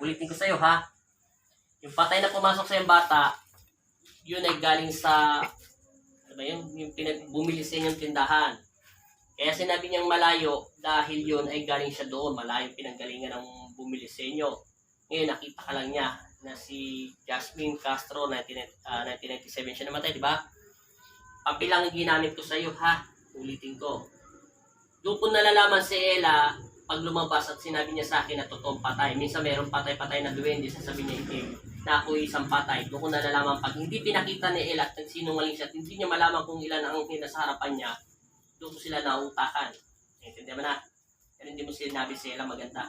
Ulitin ko sa'yo, ha? Yung patay na pumasok sa yung bata, yun ay galing sa, ano ba yun? Yung bumili sa inyong tindahan. Kaya sinabi niyang malayo dahil yun ay galing siya doon. Malayo pinanggalingan ng bumili sa inyo. Ngayon, nakita ka lang niya na si Jasmine Castro, 1997 siya namatay, di ba? Papilang ginamit ko sa iyo, ha? Ulitin ko. Doon ko nalalaman si Ella pag lumabas at sinabi niya sa akin na totoong patay. Minsan mayroong patay-patay na duwende, sasabihin niya itim na ako isang patay. Doon ko nalalaman pag hindi pinakita ni Ella at nagsinungaling siya at hindi niya malaman kung ilan ang nasa harapan niya, doon ko sila nautakan. Intindihan mo na? Pero hindi mo sinabi si Ella maganda.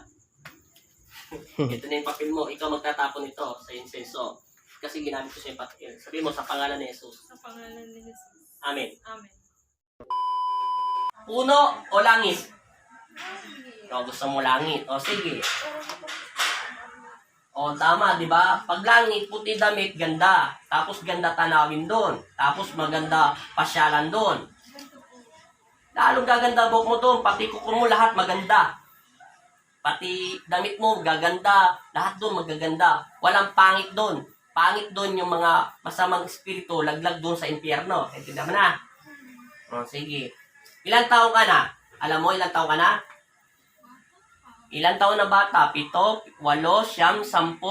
Ito na yung papel mo. Ikaw magtatapon ito sa insenso. Kasi ginamit ko sa yung papel. Sabi mo sa pangalan ni Jesus. Sa pangalan ni Jesus. Amen. Amen. Puno o langit? O, gusto mo langit. O, sige. O, tama, di ba? Pag langit, puti damit, ganda. Tapos ganda tanawin doon. Tapos maganda pasyalan doon. Lalong gaganda buhok mo doon. Pati kuko mo, lahat maganda. Pati damit mo, gaganda. Lahat doon magaganda. Walang pangit doon. Pangit doon yung mga masamang espiritu, laglag doon sa impyerno. Intindihan mo na? O, sige. Ilang taong ka na? Alam mo, ilang taong ka na? Ilang taon na bata? 7, 8, 9, 10, 11,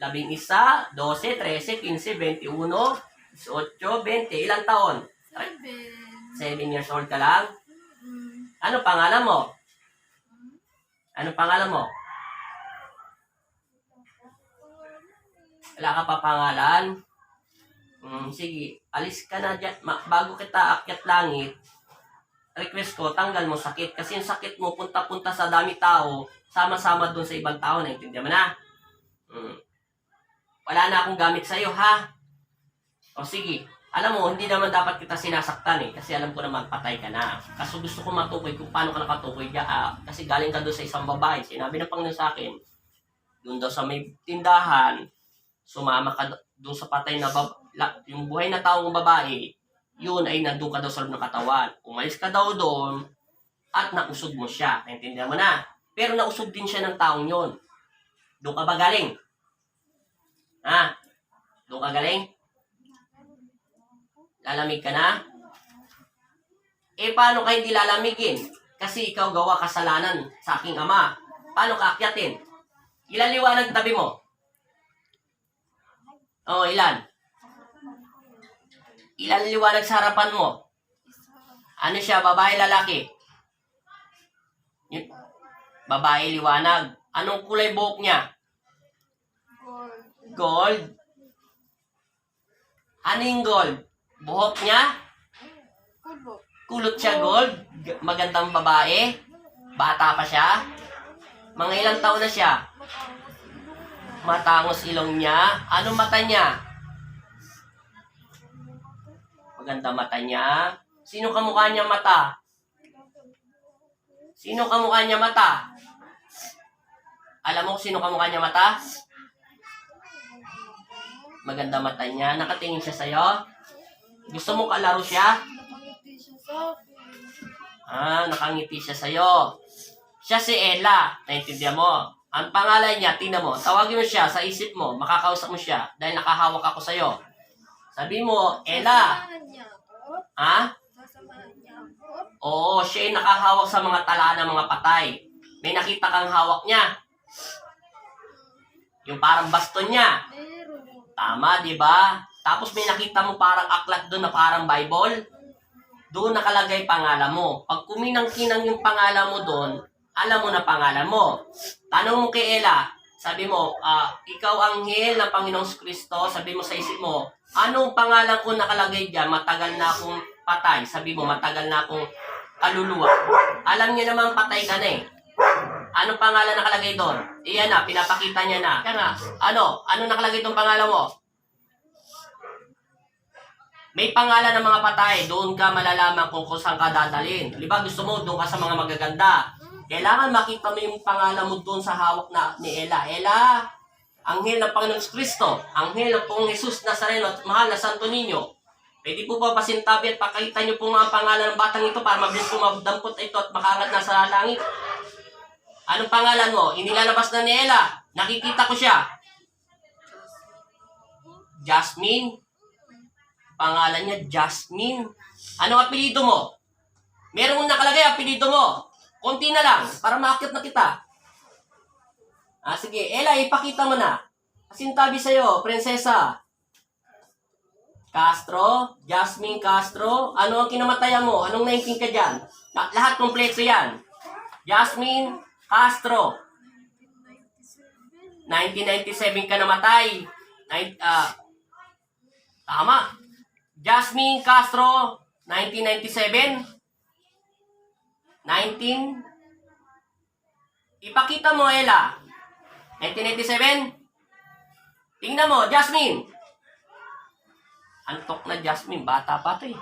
12, 13, 15, 21, 18, 20. Ilang taon? 7 years old ka lang? Ano pangalan mo? Ano pangalan mo? Wala ka pa pangalan? Sige, alis ka na dyan. Bago kita akyat langit, request ko, tanggal mo sakit. Kasi yung sakit mo, punta-punta sa dami tao, sama-sama dun sa ibang tao. Naintindihan mo na? Wala na akong gamit sa'yo, ha? O sige, alam mo, hindi naman dapat kita sinasaktan eh. Kasi alam ko naman, patay ka na. Kaso gusto ko matukoy kung paano ka nakatukoy dyan. Kasi galing ka doon sa isang babae. Sinabi ng Panginoon sa akin, doon daw sa may tindahan, sumama ka doon sa patay na yung buhay na taong babae, yun ay nandun ka daw sa loob ng katawan. Umalis ka daw doon at nausog mo siya. Naintindihan mo na? Pero nausog din siya ng taong yun. Doon ka ba galing? Ha? Doon ka galing? Lalamig ka na? Paano ka hindi lalamigin? Kasi ikaw gawa kasalanan sa aking ama. Paano ka akyatin? Ilan liwanag tabi mo? Ilan? Ilan liwanag sa harapan mo? Ano siya, babae, lalaki? Babae, liwanag. Anong kulay buhok niya? Gold. Ano yung gold? Buhok niya? Kulot siya gold? Magandang babae? Bata pa siya? Mga ilang taon na siya? Matangos ilong niya? Anong mata niya? Maganda mata niya. Sino kamukha niya mata? Sino kamukha niya mata? Alam mo kung sino kamukha niya mata? Maganda mata niya. Nakatingin siya sa'yo? Gusto mo kalaro siya? Nakangiti siya sa'yo. Siya si Ella. Naintindihan mo? Ang pangalan niya, tingnan mo. Tawagin mo siya sa isip mo. Makakausap mo siya. Dahil nakahawak ako sa'yo. Sabi mo, Ella. Ha? Oo, siya ay nakahawak sa mga tala ng mga patay. May nakita kang hawak niya. Yung parang baston niya. Tama, di ba? Tapos may nakita mo parang aklat doon na parang Bible. Doon nakalagay pangalan mo. Pag kuminang-kinang yung pangalan mo doon, alam mo na pangalan mo. Tanong mo kay Ella, sabi mo, ikaw anghel ng Panginoong Kristo, sabi mo sa isip mo, anong pangalan ko nakalagay dyan? Matagal na akong patay. Sabi mo, matagal na akong kaluluwa. Alam niya naman patay ka na eh. Anong pangalan nakalagay doon? Iyan na, pinapakita niya na. Kaya nga, ano nakalagay doon pangalan mo? May pangalan ng mga patay, doon ka malalaman kung saan ka dadalhin. Di ba gusto mo, doon ka sa mga magaganda. Kailangan makita mo yung pangalan mo doon sa hawak na ni Ella. Ella, anghel ng Panginoong Kristo, anghel ng Panginoong Jesus Nazareno at mahal na Santo Niño. Pwede po ba pasintabi at pakita niyo po mga pangalan ng batang ito para mabilis po madampot ito at makaangat na sa langit? Anong pangalan mo? Inilalabas na ni Ella. Nakikita ko siya. Jasmine. Pangalan niya, Jasmine. Anong apelido mo? Meron mong nakalagay apelido mo. Konti na lang, para makakit na kita. Sige, Ella, ipakita mo na. Kasintabi sa'yo, prinsesa. Castro, Jasmine Castro. Ano ang kinamatayan mo? Anong 19 ka dyan? Lahat kompleto yan. Jasmine Castro. 1997 ka namatay. Tama. Jasmine Castro, 1997. Ipakita mo, Ella. 1997. Tingnan mo, Jasmine. Antok na Jasmine. Bata pa to eh.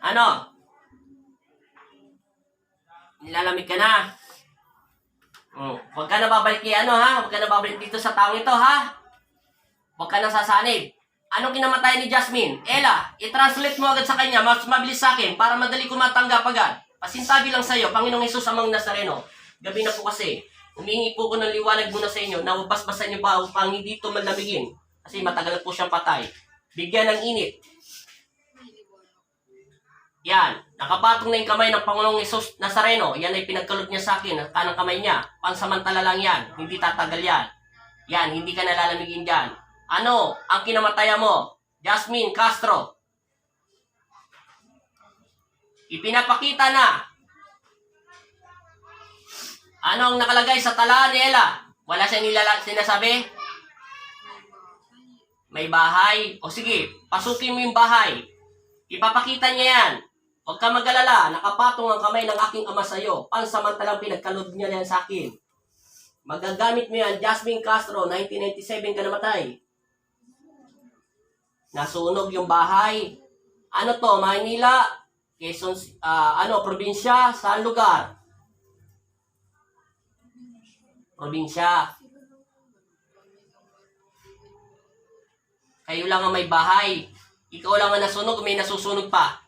Ano? Nilalamig ka na. Huwag ka na babalik ha? Huwag ka na babalik dito sa taong ito, ha? Huwag ka na sasanib. Anong kinamatay ni Jasmine? Ella, i-translate mo agad sa kanya, mas mabilis sa akin, para madali ko matanggap agad. Pasintabi lang sa'yo, Panginoong Hesus amang Nazareno. Gabi na po kasi. Humingi po ko ng liwanag muna sa inyo, na mabasbasan niyo pa upang hindi ito malamigin. Kasi matagal po siyang patay. Bigyan ng init. Yan, nakapatong na yung kamay ng Panginoong Hesus Nazareno. Yan ay pinagkalog niya sa akin, at kanang kamay niya. Pansamantala lang yan, hindi tatagal yan. Yan, hindi ka nalalamigin dyan. Ano ang kinamataya mo? Jasmine Castro. Ipinapakita na. Ano ang nakalagay sa tala ni Ella? Wala siyang sinasabi? May bahay. O sige, pasukin mo yung bahay. Ipapakita niya yan. Huwag ka mag-alala, nakapatong ang kamay ng aking ama sa iyo. Pansamantalang pinagkalod niya yan sa akin. Magagamit mo yan, Jasmine Castro, 1997 ka namatay. Nasunog yung bahay. Ano to, Maynila, Quezon, probinsya, saan lugar? Probinsya. Kayo lang ang may bahay. Ikaw lang ang nasunog, may nasusunog pa.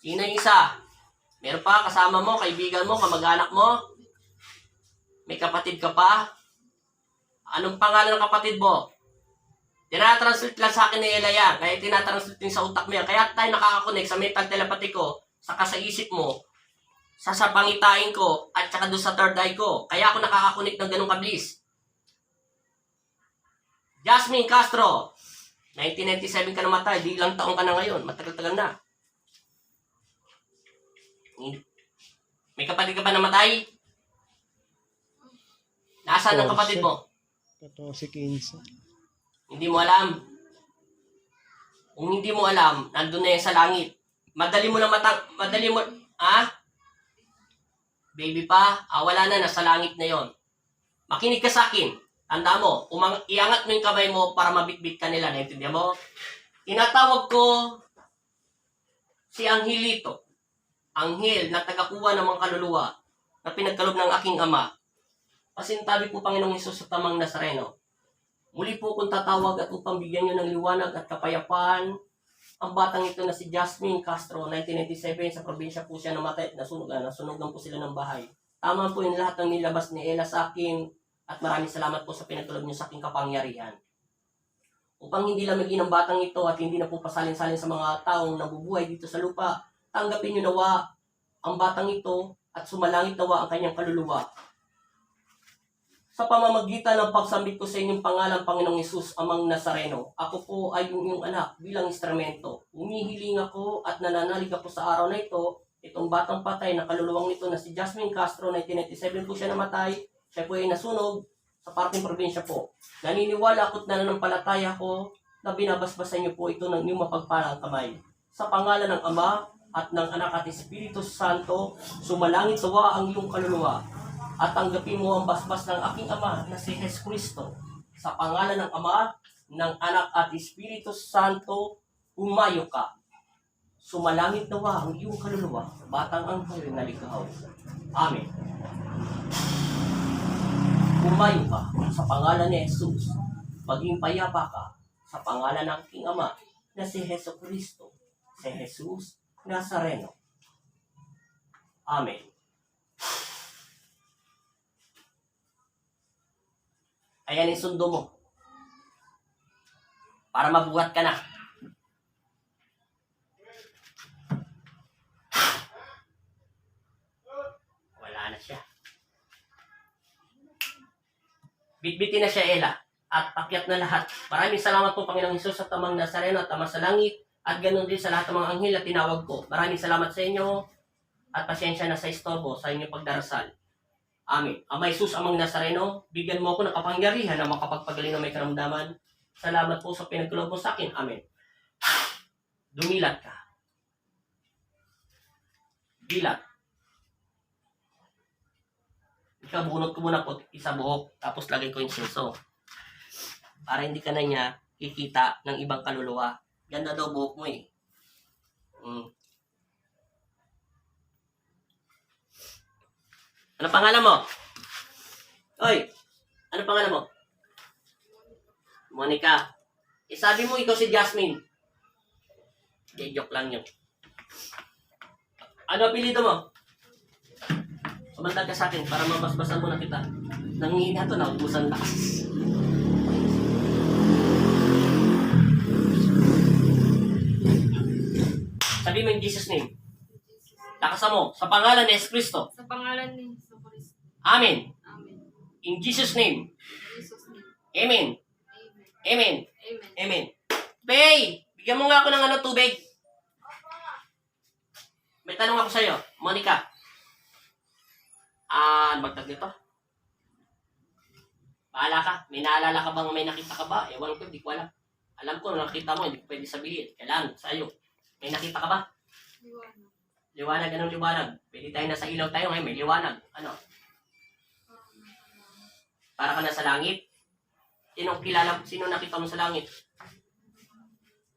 Sino yung isa? Meron pa, kasama mo, kaibigan mo, kamag-anak mo? May kapatid ka pa? Anong pangalan ng kapatid mo? Tinatranslate lang sa akin ni Ella yan. Kaya tinatranslate din sa utak mo yan. Kaya tayo nakakakonek sa mental telepathy ko, saka sa isip mo, sa pangitain ko, at saka doon sa third eye ko. Kaya ako nakakakonek ng ganung kabilis. Jasmine Castro, 1997 ka namatay. Di ilang taong ka na ngayon. Matagal-tagal na. May kapatid ka ba namatay? Nasaan ang kapatid mo? 14-15. Hindi mo alam. Kung hindi mo alam, nandun na yan sa langit. Madali mo, baby pa, wala na, nasa langit na yon. Makinig ka sa akin. Tanda mo, iangat mo yung kamay mo para mabitbit ka nila. Naintindihan mo? Tinatawag ko si Angelito. Anghel na tagakuha ng mga kaluluwa na pinagkalob ng aking ama. Pasintabi po Panginoong Hesus sa tamang Nazareno. Muli po kong tatawag at upang bigyan nyo ng liwanag at kapayapaan ang batang ito na si Jasmine Castro, 1997, sa probinsya po siya namatay, nasunugan po sila ng bahay. Tama po yung lahat ng nilabas ni Ella sa akin at maraming salamat po sa pinagkaloob nyo sa aking kapangyarihan. Upang hindi lamigin ang batang ito at hindi na po pasalin-salin sa mga taong nabubuhay dito sa lupa, tanggapin nyo nawa ang batang ito at sumalangit nawa ang kanyang kaluluwa. Sa pamamagitan ng pagsambit ko sa inyong pangalan, Panginoong Hesus amang Nazareno, ako po ay yung iyong anak bilang instrumento. Humihiling ako at nananalig ako sa araw na ito, itong batang patay na kaluluwang nito na si Jasmine Castro, 1997 po siya namatay, siya po ay nasunog sa parting probinsya po. Naniniwala ako't nananampalataya ko na binabasbasan niyo po ito ng iyong mapagpalang kamay. Sa pangalan ng Ama at ng Anak at Espiritu Santo, sumalangit nawa ang iyong kaluluwa. At tanggapin mo ang basbas ng aking Ama na si Jesucristo. Sa pangalan ng Ama, ng Anak at Espiritu Santo, umayo ka. Sumalangit nawa ang iyong kaluluwa, batang anghel na ligaw. Amen. Umayo ka sa pangalan ni Jesus. Maging payapa ka sa pangalan ng aking Ama na si Jesucristo, si Jesus Nazareno. Amen. Kayanin sundo mo. Para mabuhat ka na. Wala na siya. Bitbitin na siya, Ella. At pakyat na lahat. Maraming salamat po, Panginoong Hesus, sa tamang Nazareno at tamang sa langit. At ganoon din sa lahat ng mga anghel na tinawag ko. Maraming salamat sa inyo. At pasensya na sa istorbo sa inyong pagdarasal. Amen. Ama Jesus, amang Nazareno, bigyan mo ako ng kapangyarihan na makapagpagaling ng may karamdaman. Salamat po sa pinagkulob mo sa akin. Amen. Dumilat ka. Bilat. Ikabunot ko muna po isa buhok, tapos lagay ko yung senso. Para hindi ka na niya kikita ng ibang kaluluwa. Ganda daw buhok mo eh. Ano pangalan mo? Oy, ano pangalan mo? Monica. Sabi mo ikaw si Jasmine. Joke lang yun. Ano apelido mo? Sumantag ka sa akin para mabasbasan mo na kita. Nangihina to, naubusan lakas. Sabi mo in Jesus' name. Lakasan mo. Sa pangalan ni Jesucristo. Sa pangalan ni Jesucristo. Amen. Amen. In Jesus' name. In Jesus' name. Amen. Amen. Amen. Amen. Amen. Bay, bigyan mo nga ako ng tubig. May tanong ako sa'yo, Monica. Magtag nito. Bahala ka. May naalala ka bang may nakita ka ba? Ewan ko, hindi ko alam. Alam ko, nakita mo, hindi ko pwede sabihin. Kailangan, sa'yo. May nakita ka ba? Liwanag. Liwanag, anong liwanag? Pwede tayo nasa ilaw tayo ngayon, may liwanag. Ano? Para ka nasa langit? Sino nakita mo sa langit?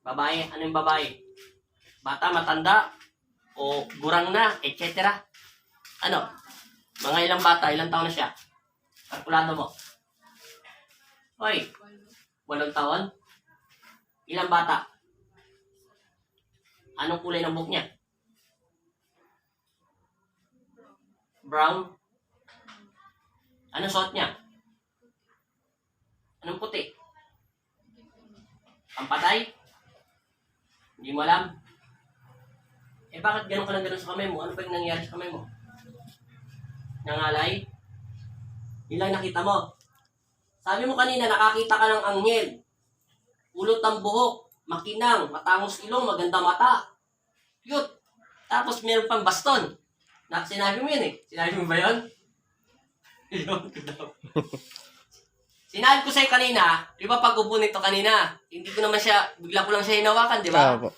Babae, ano yung babae? Bata, matanda, o gurang na, etc. Ano? Mga ilang bata, ilang taon na siya? Kalkulado mo. Hoy, 8 taon? Ilang bata? Anong kulay ng buhok niya? Brown? Anong suot niya? Anong puti? Pampatay? Hindi mo alam? Bakit ganun ka lang ganun sa kamay mo? Ano ba yung nangyari sa kamay mo? Nangalay? Yun lang nakita mo. Sabi mo kanina, nakakita ka ng anghel. Ulot ang buhok, makinang, matangos ilong, maganda mata. Cute. Tapos meron pang baston. Sinabi mo yun eh. Sinabi mo ba yun? Sinabi ko sa'yo kanina, di ba pag-upo nito kanina, hindi ko naman siya, bigla ko lang siya hinawakan, di ba? Opo.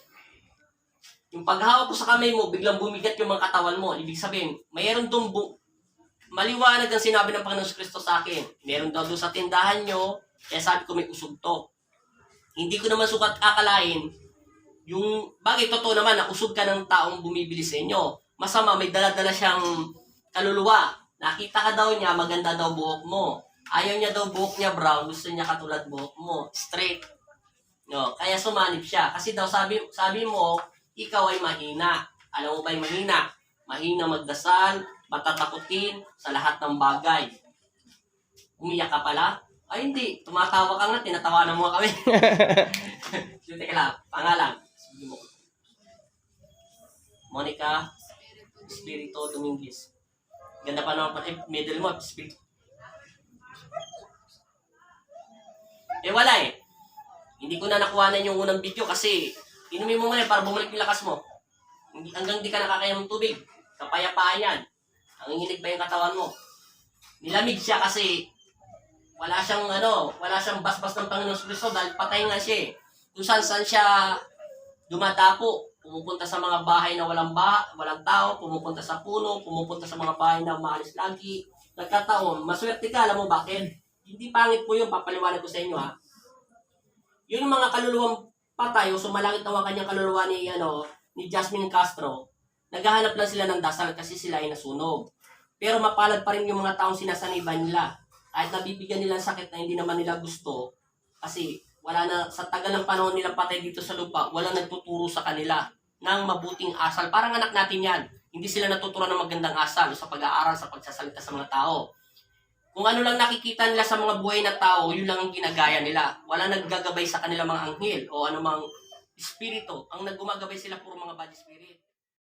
Yung paghawak ko sa kamay mo, biglang bumigat yung mga katawan mo. Ibig sabihin, mayroon doon maliwanag ang sinabi ng Panginoon Kristo sa akin. Meron daw doon sa tindahan nyo, kaya sabi ko may usog to. Hindi ko naman sukat akalain, yung bagay totoo naman na usog ka ng taong bumibili sa inyo. Masama, may dala-dala siyang kaluluwa. Nakita ka daw niya, maganda daw buhok mo. Ayaw niya daw buhok niya brown, gusto niya katulad buhok mo, straight. No, kaya sumanib siya. Kasi daw sabi mo, ikaw ay mahina. Alam mo ba yung mahina? Mahina magdasal, matatakutin sa lahat ng bagay. Umiyak ka pala? Ay hindi, tumatawa ka nga, tinatawanan mo kami. Teka lang, pangalan. Sige mo. Monica Espirito Dominguez. Ganda pa naman middle mo, Espirito. Wala eh. Hindi ko na nakuhanan yung unang video kasi inumin mo muna para bumalik yung lakas mo. Hanggang di ka nakakaya ng tubig. Kapayapaan yan. Nanginginig pa yung katawan mo. Nilamig siya kasi wala siyang basbas ng Panginoon Kristo dahil patay nga siya eh. Kung saan siya dumadapo, pumupunta sa mga bahay na walang tao, pumupunta sa puno, pumupunta sa mga bahay na maalis lagi. Nagkataon, maswerte ka, alam mo bakit? Hindi pangit po yun, papaliwanag ko sa inyo ha. Yung mga kaluluwang patay o sumalangit na ang kanyang kaluluwa ni Jasmine Castro, naghahanap lang sila ng dasal kasi sila ay nasunog. Pero mapalad pa rin yung mga taong sinasaniban nila. Kahit nabibigyan nila ng sakit na hindi naman nila gusto, kasi wala na, sa tagal ng panahon nilang patay dito sa lupa, walang nagtuturo sa kanila ng mabuting asal. Parang anak natin yan. Hindi sila natuturuan ng magandang asal sa pag-aaral, sa pagsasalita sa mga tao. Kung ano lang nakikita nila sa mga buhay na tao, yun lang ang ginagaya nila. Wala naggagabay sa kanila mga anghel o anumang espiritu. Ang naggumagabay sila puro mga bad spirit.